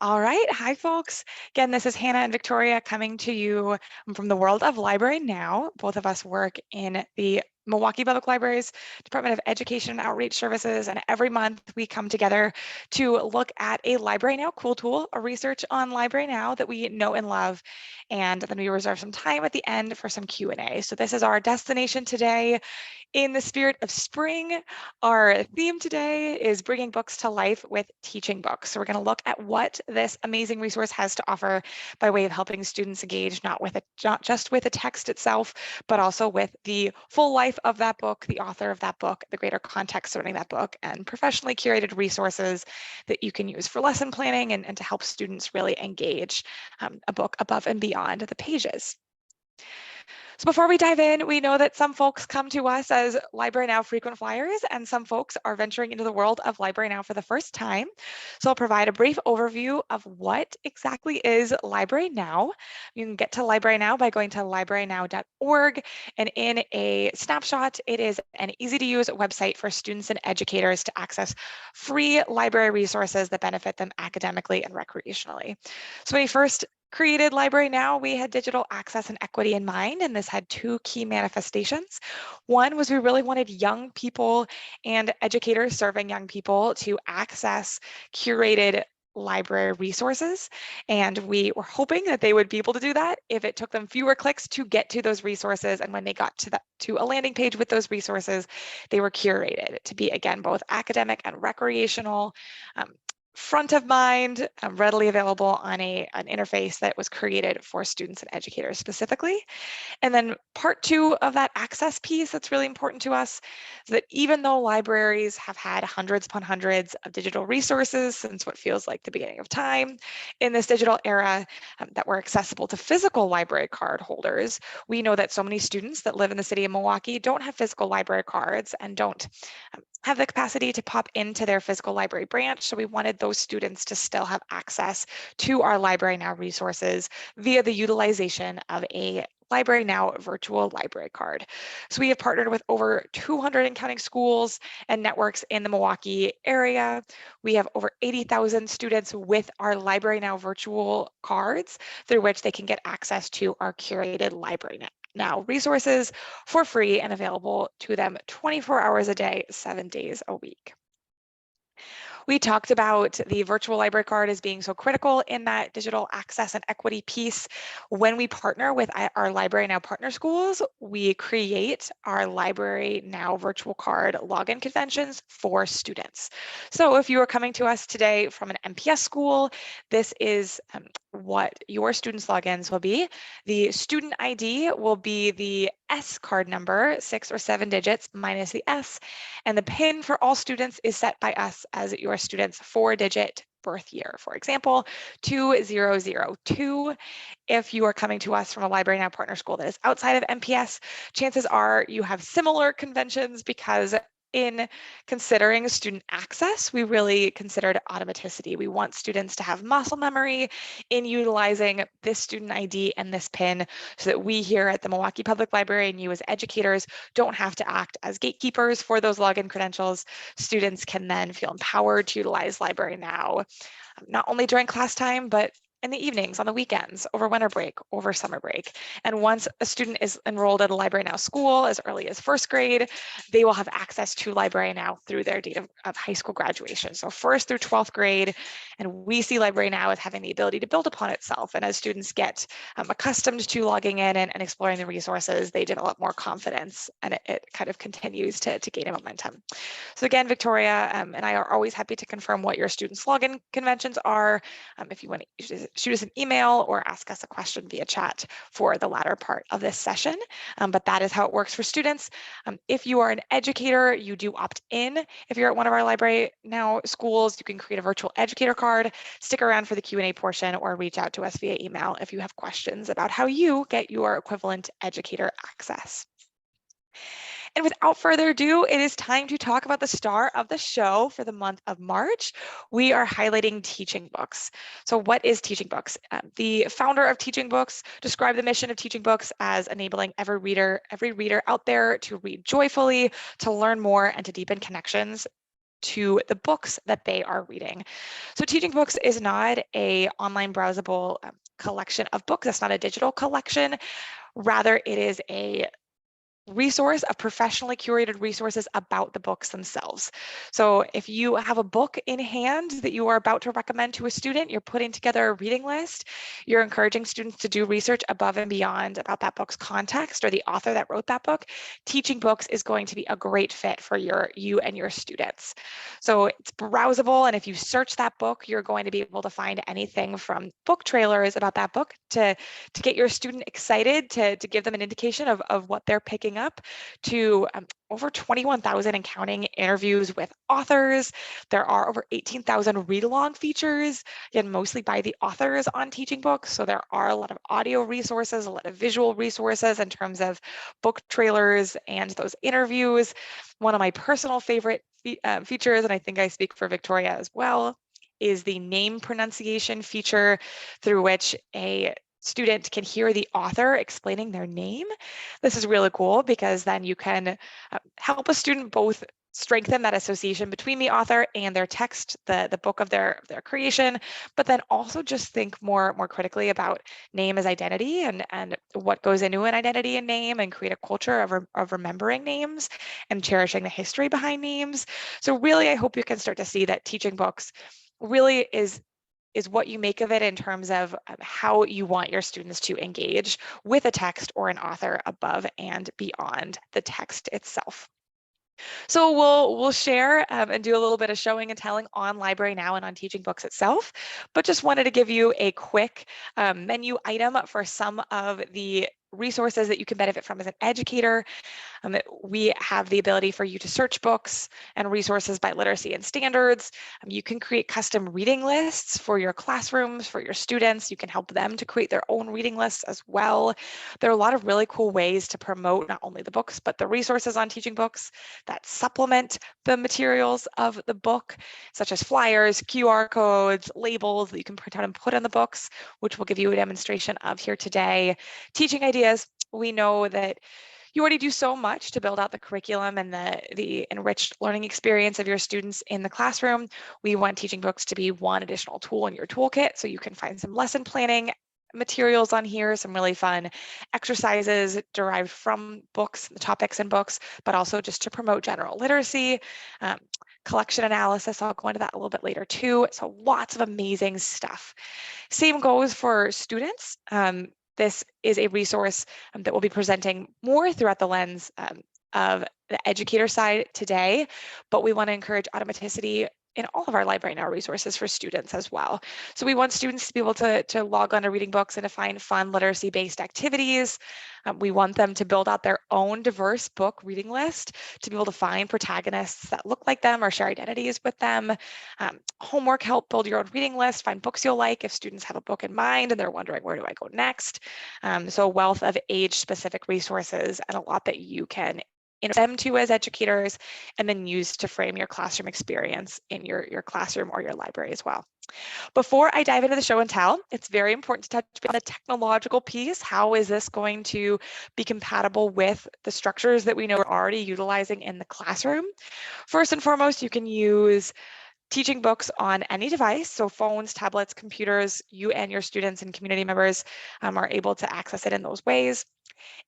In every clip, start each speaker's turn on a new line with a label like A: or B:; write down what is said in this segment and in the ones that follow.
A: All right. Hi, folks. Again, this is Hannah and Victoria coming to you from the world of LibraryNow. Both of us work in the Milwaukee Public Library's Department of Education and Outreach Services, and every month we come together to look at a LibraryNow cool tool, a research on LibraryNow that we know and love, and then we reserve some time at the end for some Q&A. So this is our destination today. In the spirit of spring, our theme today is bringing books to life with TeachingBooks. So we're going to look at what this amazing resource has to offer by way of helping students engage not just with the text itself, but also with the full life of that book, the author of that book, the greater context surrounding that book, and professionally curated resources that you can use for lesson planning and to help students really engage a book above and beyond the pages. So before we dive in, we know that some folks come to us as LibraryNow frequent flyers, and some folks are venturing into the world of LibraryNow for the first time. So I'll provide a brief overview of what exactly is LibraryNow. You can get to LibraryNow by going to librarynow.org, and in a snapshot, it is an easy-to-use website for students and educators to access free library resources that benefit them academically and recreationally. So when we first created LibraryNow, we had digital access and equity in mind, and this had two key manifestations. One was we really wanted young people and educators serving young people to access curated library resources, and we were hoping that they would be able to do that if it took them fewer clicks to get to those resources, and when they got to a landing page with those resources, they were curated to be, again, both academic and recreational, front of mind, readily available on an interface that was created for students and educators specifically. And then part two of that access piece that's really important to us is that even though libraries have had hundreds upon hundreds of digital resources since what feels like the beginning of time, in this digital era that were accessible to physical library card holders, we know that so many students that live in the city of Milwaukee don't have physical library cards and don't have the capacity to pop into their physical library branch. So we wanted those students to still have access to our LibraryNow resources via the utilization of a LibraryNow virtual library card. So we have partnered with over 200 and counting schools and networks in the Milwaukee area. We have over 80,000 students with our LibraryNow virtual cards through which they can get access to our curated LibraryNow resources for free and available to them 24 hours a day, 7 days a week. We talked about the virtual library card as being so critical in that digital access and equity piece. When we partner with our LibraryNow partner schools, we create our LibraryNow virtual card login conventions for students. So if you are coming to us today from an MPS school, this is what your students' logins will be. The student ID will be the S card number, 6 or 7 digits minus the S, and the PIN for all students is set by us as your student's 4-digit birth year. For example, 2002. If you are coming to us from a LibraryNow partner school that is outside of MPS, chances are you have similar conventions, because in considering student access, we really considered automaticity. We want students to have muscle memory in utilizing this student ID and this PIN so that we here at the Milwaukee Public Library and you as educators don't have to act as gatekeepers for those login credentials. Students can then feel empowered to utilize LibraryNow, not only during class time, but in the evenings, on the weekends, over winter break, over summer break. And once a student is enrolled at a LibraryNow school as early as 1st grade, they will have access to LibraryNow through their date of high school graduation. So 1st through 12th grade, and we see LibraryNow as having the ability to build upon itself. And as students get accustomed to logging in and exploring the resources, they develop more confidence, and it kind of continues to gain a momentum. So again, Victoria and I are always happy to confirm what your students' login conventions are. If you want to shoot us an email or ask us a question via chat for the latter part of this session. But that is how it works for students. If you are an educator, you do opt in. If you're at one of our LibraryNow schools, you can create a virtual educator card, stick around for the Q&A portion, or reach out to us via email if you have questions about how you get your equivalent educator access. And without further ado, it is time to talk about the star of the show for the month of March. We are highlighting TeachingBooks. So what is TeachingBooks? The founder of TeachingBooks described the mission of TeachingBooks as enabling every reader out there to read joyfully, to learn more, and to deepen connections to the books that they are reading. So TeachingBooks is not a online browsable collection of books. It's not a digital collection. Rather, it is a resource of professionally curated resources about the books themselves. So if you have a book in hand that you are about to recommend to a student, you're putting together a reading list, you're encouraging students to do research above and beyond about that book's context or the author that wrote that book, TeachingBooks is going to be a great fit for you and your students. So it's browsable, and if you search that book, you're going to be able to find anything from book trailers about that book to get your student excited, to give them an indication of what they're picking up, to over 21,000 and counting interviews with authors. There are over 18,000 read-along features, again, mostly by the authors on TeachingBooks. So there are a lot of audio resources, a lot of visual resources in terms of book trailers and those interviews. One of my personal favorite features, and I think I speak for Victoria as well, is the name pronunciation feature, through which a student can hear the author explaining their name. This is really cool because then you can help a student both strengthen that association between the author and their text, the book of their creation, but then also just think more critically about name as identity and what goes into an identity and name, and create a culture of remembering names and cherishing the history behind names. So really, I hope you can start to see that TeachingBooks really is what you make of it in terms of how you want your students to engage with a text or an author above and beyond the text itself. So we'll share and do a little bit of showing and telling on LibraryNow and on TeachingBooks itself, but just wanted to give you a quick menu item for some of the resources that you can benefit from as an educator. We have the ability for you to search books and resources by literacy and standards. You can create custom reading lists for your classrooms, for your students. You can help them to create their own reading lists as well. There are a lot of really cool ways to promote not only the books, but the resources on TeachingBooks that supplement the materials of the book, such as flyers, QR codes, labels that you can print out and put on the books, which we'll give you a demonstration of here today. Teaching ideas. We know that you already do so much to build out the curriculum and the enriched learning experience of your students in the classroom. We want TeachingBooks to be one additional tool in your toolkit, so you can find some lesson planning materials on here, some really fun exercises derived from books, the topics in books, but also just to promote general literacy, collection analysis. I'll go into that a little bit later too. So lots of amazing stuff. Same goes for students. This is a resource that we'll be presenting more throughout the lens of the educator side today, but we want to encourage automaticity in all of our LibraryNow resources for students as well. So we want students to be able to log on to reading books and to find fun literacy-based activities. We want them to build out their own diverse book reading list, to be able to find protagonists that look like them or share identities with them. Homework help build your own reading list, find books you'll like if students have a book in mind and they're wondering, where do I go next? So a wealth of age-specific resources and a lot that you can them to as educators, and then use to frame your classroom experience in your classroom or your library as well. Before I dive into the show and tell, it's very important to touch on the technological piece. How is this going to be compatible with the structures that we know we're already utilizing in the classroom? First and foremost, you can use TeachingBooks on any device, so phones, tablets, computers. You and your students and community members are able to access it in those ways.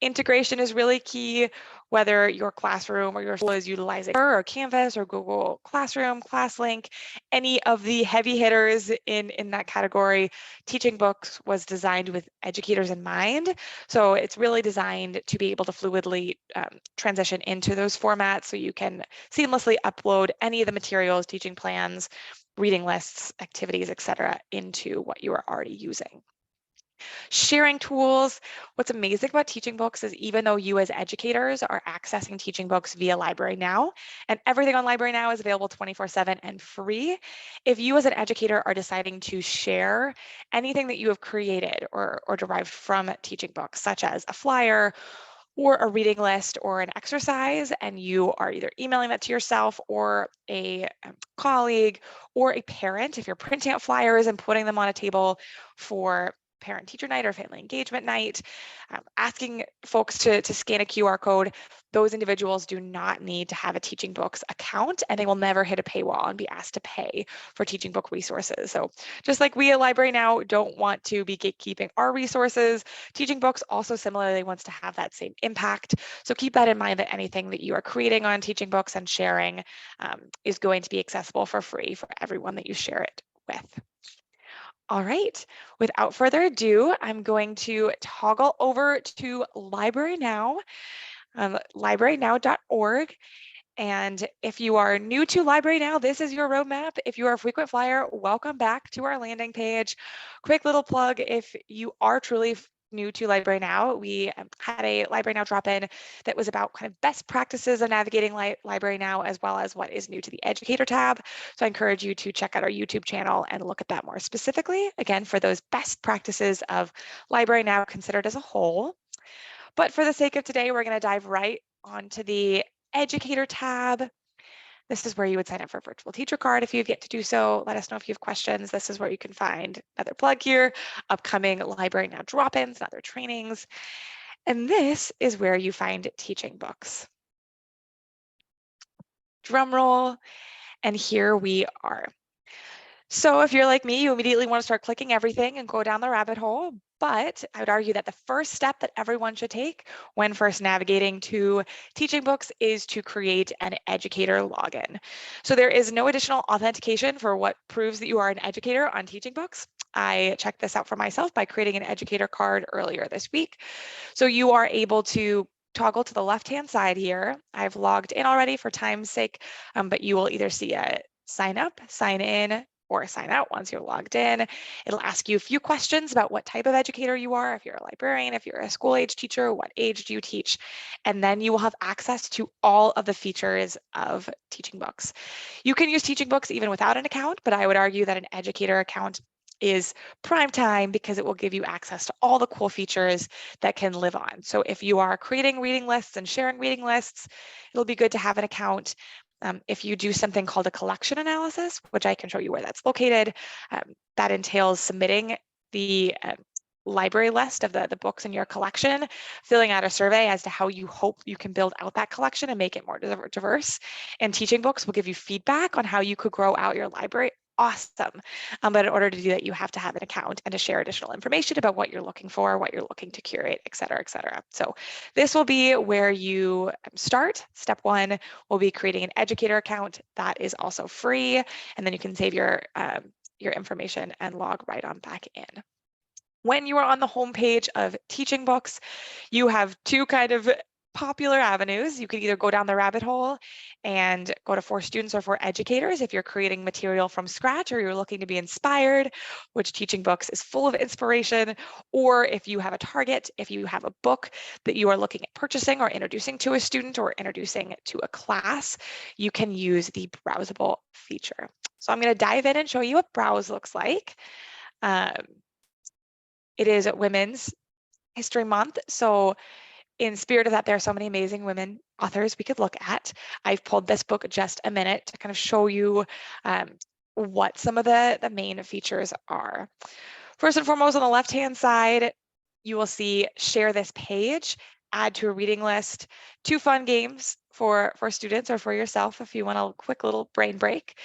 A: Integration is really key, whether your classroom or your school is utilizing or Canvas or Google Classroom, ClassLink, any of the heavy hitters in that category. TeachingBooks was designed with educators in mind. So it's really designed to be able to fluidly transition into those formats, so you can seamlessly upload any of the materials, teaching plans, reading lists, activities, etc., into what you are already using. Sharing tools. What's amazing about TeachingBooks is even though you as educators are accessing TeachingBooks via LibraryNow, and everything on LibraryNow is available 24/7 and free, if you as an educator are deciding to share anything that you have created or derived from TeachingBooks, such as a flyer or a reading list or an exercise, and you are either emailing that to yourself or a colleague or a parent, if you're printing out flyers and putting them on a table for parent-teacher night or family engagement night, asking folks to scan a QR code. Those individuals do not need to have a TeachingBooks account, and they will never hit a paywall and be asked to pay for TeachingBook resources. So just like we at LibraryNow don't want to be gatekeeping our resources, TeachingBooks also similarly wants to have that same impact. So keep that in mind, that anything that you are creating on TeachingBooks and sharing is going to be accessible for free for everyone that you share it with. All right, without further ado, I'm going to toggle over to LibraryNow, librarynow.org. And if you are new to LibraryNow, this is your roadmap. If you are a frequent flyer, welcome back to our landing page. Quick little plug, if you are truly new to LibraryNow, we had a LibraryNow drop-in that was about kind of best practices of navigating LibraryNow, as well as what is new to the Educator tab. So I encourage you to check out our YouTube channel and look at that more specifically, again, for those best practices of LibraryNow considered as a whole. But for the sake of today, we're going to dive right onto the Educator tab. This is where you would sign up for a virtual teacher card if you've yet to do so. Let us know if you have questions. This is where you can find another plug here, upcoming LibraryNow drop-ins and other trainings. And this is where you find TeachingBooks. Drum roll, and here we are. So if you're like me, you immediately want to start clicking everything and go down the rabbit hole. But I would argue that the first step that everyone should take when first navigating to TeachingBooks is to create an educator login. So there is no additional authentication for what proves that you are an educator on TeachingBooks. I checked this out for myself by creating an educator card earlier this week. So you are able to toggle to the left-hand side here. I've logged in already for time's sake, but you will either see a sign up, sign in, or sign out once you're logged in. It'll ask you a few questions about what type of educator you are, if you're a librarian, if you're a school age teacher, what age do you teach, and then you will have access to all of the features of TeachingBooks. You can use TeachingBooks even without an account, but I would argue that an educator account is prime time because it will give you access to all the cool features that can live on. So if you are creating reading lists and sharing reading lists, it'll be good to have an account. If you do something called a collection analysis, which I can show you where that's located, that entails submitting the library list of the books in your collection, filling out a survey as to how you hope you can build out that collection and make it more diverse. And TeachingBooks will give you feedback on how you could grow out your library. Awesome. But in order to do that, you have to have an account and to share additional information about what you're looking for, what you're looking to curate, et cetera, et cetera. So this will be where you start. Step one will be creating an educator account. That is also free. And then you can save your information and log right on back in. When you are on the homepage of TeachingBooks, you have two kind of popular avenues. You can either go down the rabbit hole and go to for students or for educators if you're creating material from scratch or you're looking to be inspired, which TeachingBooks is full of inspiration, or if you have a target, if you have a book that you are looking at purchasing or introducing to a student or introducing to a class, you can use the browsable feature. So I'm going to dive in and show you what browse looks like. It is Women's History Month, so in spirit of that, there are so many amazing women authors we could look at. I've pulled this book just a minute to kind of show you what some of the main features are. First and foremost, on the left-hand side, you will see share this page, add to a reading list, 2 fun games for students or for yourself if you want a quick little brain break.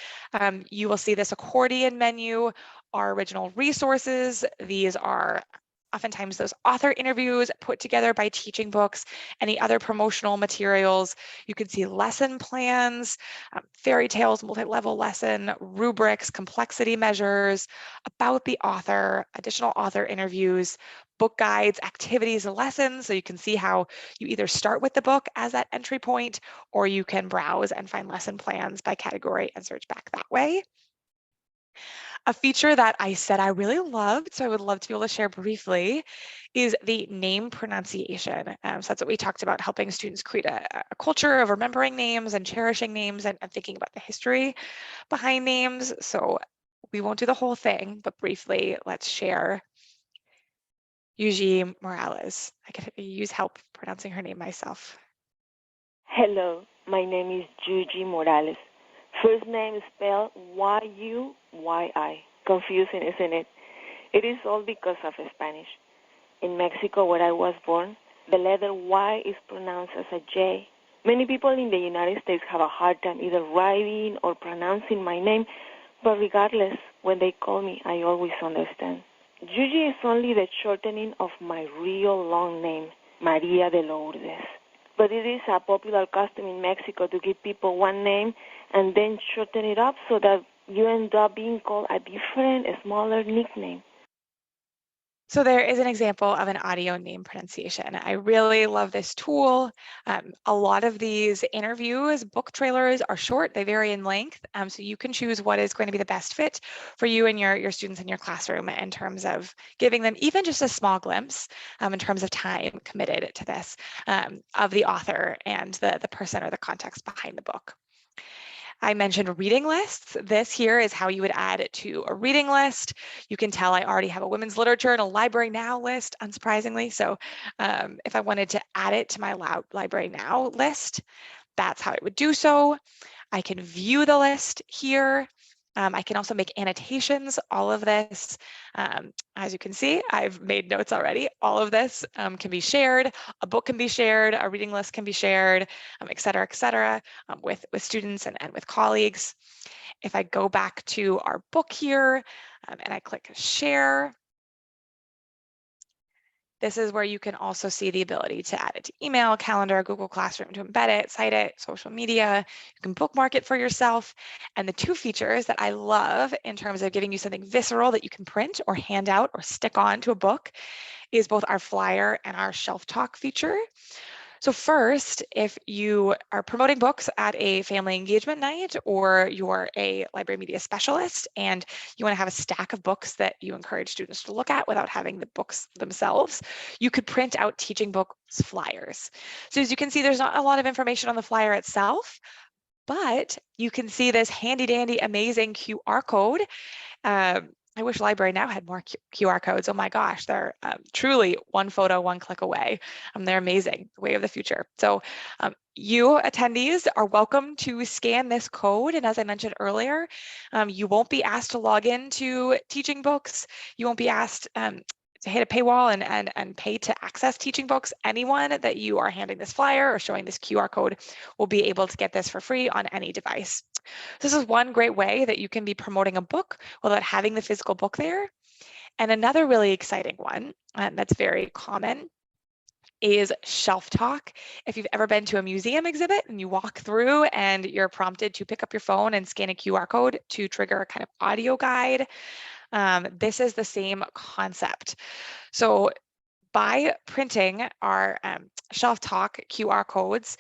A: You will see this accordion menu, our original resources. These are oftentimes those author interviews put together by TeachingBooks, any other promotional materials. You can see lesson plans, fairy tales, multi-level lesson, rubrics, complexity measures, about the author, additional author interviews, book guides, activities, and lessons. So you can see how you either start with the book as that entry point, or you can browse and find lesson plans by category and search back that way. A feature that I said I really loved, so I would love to be able to share briefly, is the name pronunciation. So that's what we talked about, helping students create a culture of remembering names and cherishing names and thinking about the history behind names. So we won't do the whole thing, but briefly, let's share Yuji Morales. I could use help pronouncing her name myself.
B: Hello, my name is Yuji Morales. First name is spelled Y-U-Y-I. Confusing, isn't it? It is all because of Spanish. In Mexico, where I was born, the letter Y is pronounced as a J. Many people in the United States have a hard time either writing or pronouncing my name, but regardless, when they call me, I always understand. Yuji is only the shortening of my real long name, Maria de Lourdes. But it is a popular custom in Mexico to give people one name and then shorten it up so that you end up being called a different, smaller nickname.
A: So there is an example of an audio name pronunciation. I really love this tool. A lot of these interviews, book trailers are short, they vary in length. So you can choose what is going to be the best fit for you and your students in your classroom in terms of giving them even just a small glimpse in terms of time committed to this of the author and the person or the context behind the book. I mentioned reading lists. This here is how you would add it to a reading list. You can tell I already have a women's literature and a LibraryNow list, unsurprisingly. So if I wanted to add it to my LibraryNow list, that's how I would do so. I can view the list here. I can also make annotations. All of this, as you can see, I've made notes already. All of this can be shared. A book can be shared. A reading list can be shared, et cetera, with students and with colleagues. If I go back to our book here and I click share, this is where you can also see the ability to add it to email, calendar, Google Classroom, to embed it, cite it, social media. You can bookmark it for yourself. And the two features that I love in terms of giving you something visceral that you can print or hand out or stick on to a book is both our flyer and our shelf talk feature. So first, if you are promoting books at a family engagement night or you're a library media specialist and you want to have a stack of books that you encourage students to look at without having the books themselves, you could print out TeachingBooks flyers. So as you can see, there's not a lot of information on the flyer itself, but you can see this handy dandy amazing QR code. I wish LibraryNow had more QR codes. Oh my gosh, they're truly one photo, one click away. They're amazing, the way of the future. So you attendees are welcome to scan this code. And as I mentioned earlier, you won't be asked to log into TeachingBooks. You won't be asked to hit a paywall and pay to access TeachingBooks. Anyone that you are handing this flyer or showing this QR code will be able to get this for free on any device. This is one great way that you can be promoting a book without having the physical book there. And another really exciting one that's very common is shelf talk. If you've ever been to a museum exhibit and you walk through and you're prompted to pick up your phone and scan a QR code to trigger a kind of audio guide, this is the same concept. So by printing our shelf talk QR codes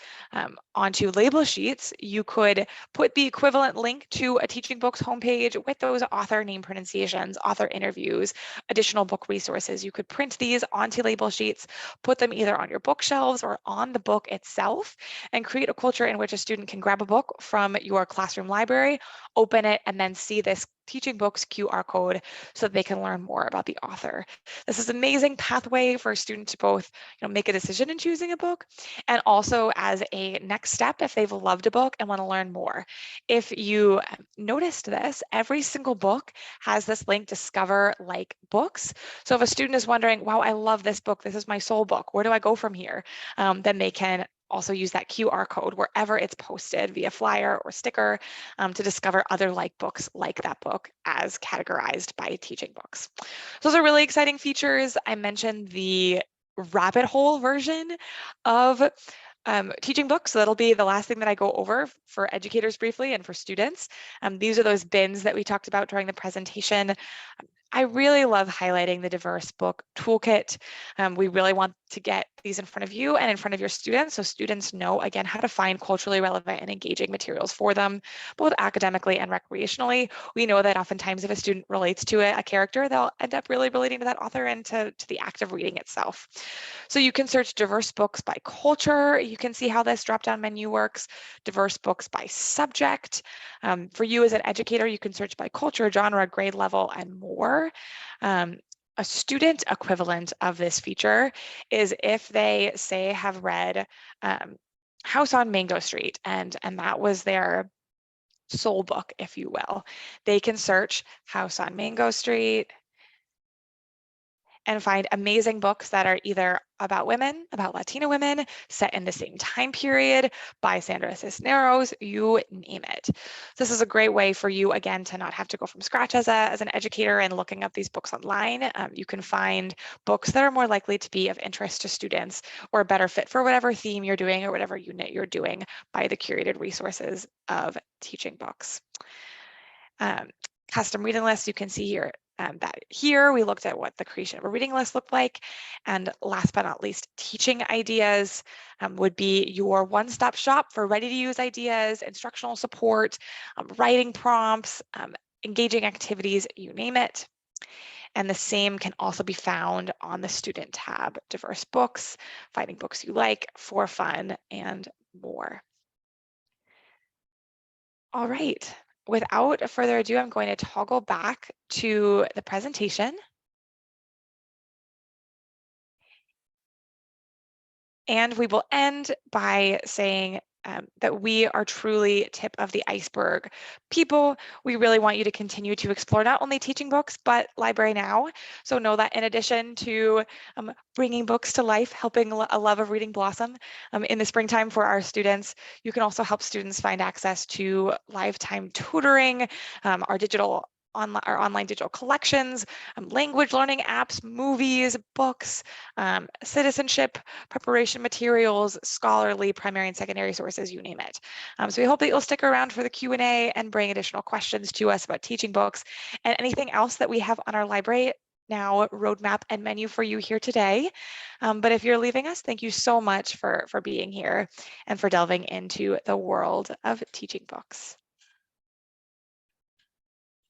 A: onto label sheets, you could put the equivalent link to a TeachingBooks homepage with those author name pronunciations, author interviews, additional book resources. You could print these onto label sheets, put them either on your bookshelves or on the book itself, and create a culture in which a student can grab a book from your classroom library, open it, and then see this TeachingBooks QR code so that they can learn more about the author. This is an amazing pathway for a student to both make a decision in choosing a book and also as a next step if they've loved a book and want to learn more. If you noticed this, every single book has this link, discover like books. So if a student is wondering, wow, I love this book, this is my soul book, where do I go from here? Then they can also use that QR code wherever it's posted via flyer or sticker to discover other like books like that book as categorized by TeachingBooks. Those are really exciting features. I mentioned the rabbit hole version of TeachingBooks. So that'll be the last thing that I go over for educators briefly and for students. These are those bins that we talked about during the presentation. I really love highlighting the diverse book toolkit. We really want to get these in front of you and in front of your students so students know, again, how to find culturally relevant and engaging materials for them, both academically and recreationally. We know that oftentimes if a student relates to a character, they'll end up really relating to that author and to the act of reading itself. So you can search diverse books by culture. You can see how this drop-down menu works. Diverse books by subject. For you as an educator, you can search by culture, genre, grade level, and more. A student equivalent of this feature is if they say have read House on Mango Street and that was their soul book, if you will. They can search House on Mango Street and find amazing books that are either about women, about Latina women, set in the same time period, by Sandra Cisneros, you name it. This is a great way for you, again, to not have to go from scratch as an educator and looking up these books online. You can find books that are more likely to be of interest to students or a better fit for whatever theme you're doing or whatever unit you're doing by the curated resources of TeachingBooks. Custom reading lists, you can see here that here we looked at what the creation of a reading list looked like. And last but not least, teaching ideas would be your one-stop shop for ready-to-use ideas, instructional support, writing prompts, engaging activities, you name it. And the same can also be found on the student tab, diverse books, finding books you like, for fun, and more. All right. Without further ado, I'm going to toggle back to the presentation. And we will end by saying that we are truly tip of the iceberg people. We really want you to continue to explore not only TeachingBooks, but LibraryNow. So know that in addition to bringing books to life, helping a love of reading blossom in the springtime for our students, you can also help students find access to lifetime tutoring, our online digital collections, language learning apps, movies, books, citizenship preparation materials, scholarly primary and secondary sources, you name it. So we hope that you'll stick around for the Q&A and bring additional questions to us about TeachingBooks and anything else that we have on our LibraryNow roadmap and menu for you here today. But if you're leaving us, thank you so much for being here and for delving into the world of TeachingBooks.